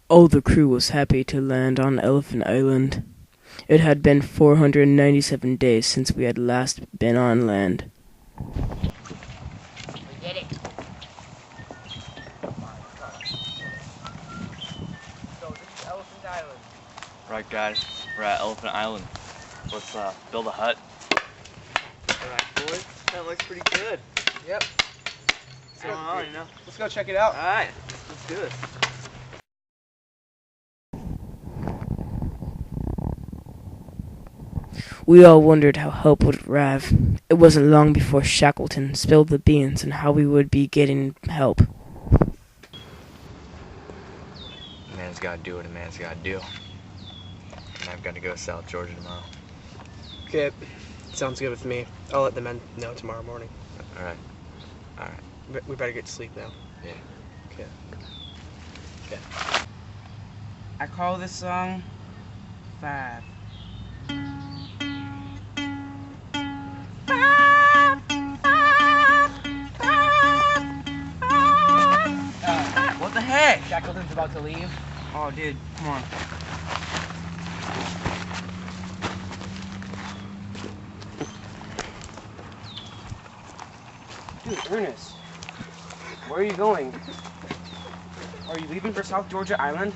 All the crew was happy to land on Elephant Island. It had been 497 days since we had last been on land. We did it. So this is Elephant Island. Right, guys, we're at Elephant Island. Let's build a hut. Alright, boys. That looks pretty good. Yep. Let's go check it out. Alright, let's do this. We all wondered how help would arrive. It wasn't long before Shackleton spilled the beans on how we would be getting help. A man's gotta do what a man's gotta do. And I've got to go to South Georgia tomorrow. Okay, sounds good with me. I'll let the men know tomorrow morning. Alright. Alright. We better get to sleep now. Yeah. Okay. Okay. I call this song 5. What the heck? Shackleton's about to leave. Oh, dude, come on. Dude, Ernest, where are you going? Are you leaving for South Georgia Island?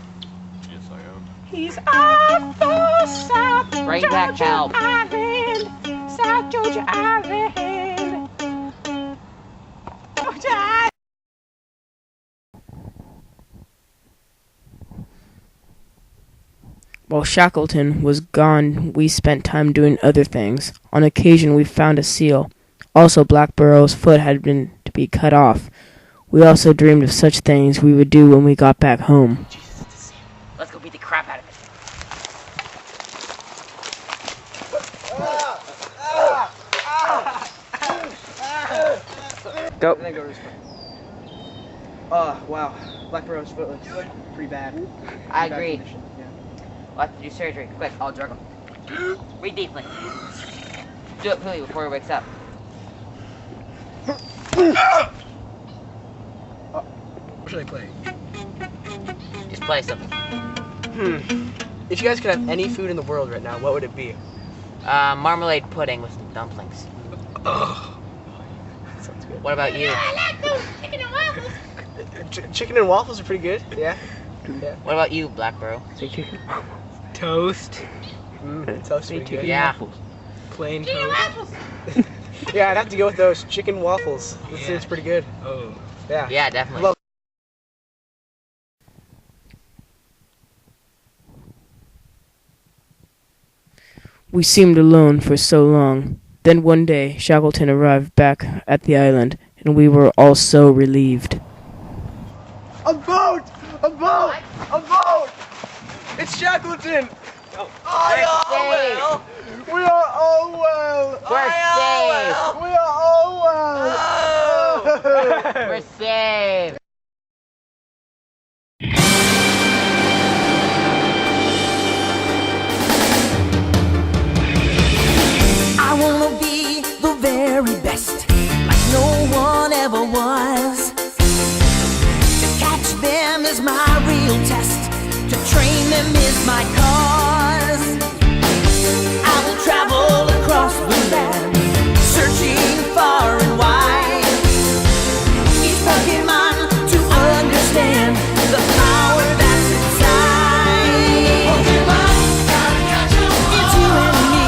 Yes, I am. He's off for South Bring back Georgia help. Island, South Georgia Island. Georgia Island. While Shackleton was gone, we spent time doing other things. On occasion, we found a seal. Also, Blackburrow's foot had been to be cut off. We also dreamed of such things we would do when we got back home. Jesus, it's a seal. Let's go beat the crap out of it. Go. And then go to his foot. Oh, wow. Blackburrow's foot looks pretty bad. I Pretty bad agree. condition, yeah. We'll have to do surgery. Quick, I'll drug him. Breathe deeply. Do it quickly before he wakes up. What should I play? Just play something. If you guys could have any food in the world right now, what would it be? Marmalade pudding with some dumplings. Sounds good. What about you? I like those chicken and waffles. Chicken and waffles are pretty good. Yeah. Yeah. What about you, Blackburrow? Toast. Toast pretty good. Yeah. Plain Chicken and toast. waffles. Yeah, I'd have to go with those chicken waffles. That Yeah. seems pretty good. Oh. Yeah. Yeah, definitely. Love- We seemed alone for so long. Then one day, Shackleton arrived back at the island, and we were all so relieved. A boat! A boat! A boat! It's Shackleton! We're safe. We are all well! We're safe. We are all well! We're safe. I wanna be the very best, like no one ever was. To catch them is my real test, to train them is my cause. I will travel across the land, searching far and wide. Each Pokemon to understand the power that's inside. Pokemon, gotta catch 'em all. It's you and me.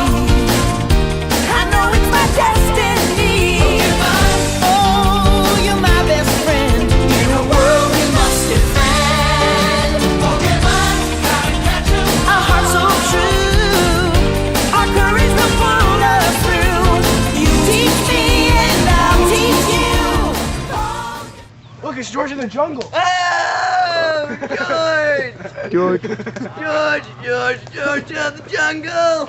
I know it's my destiny. Pokemon. Oh, you're my best friend in a world we must defend. Pokemon, gotta catch 'em. A heart so true, our courage will pull us through. You teach me and I'll teach you. Look, it's George in the jungle! Oh, George! George. George out of the jungle!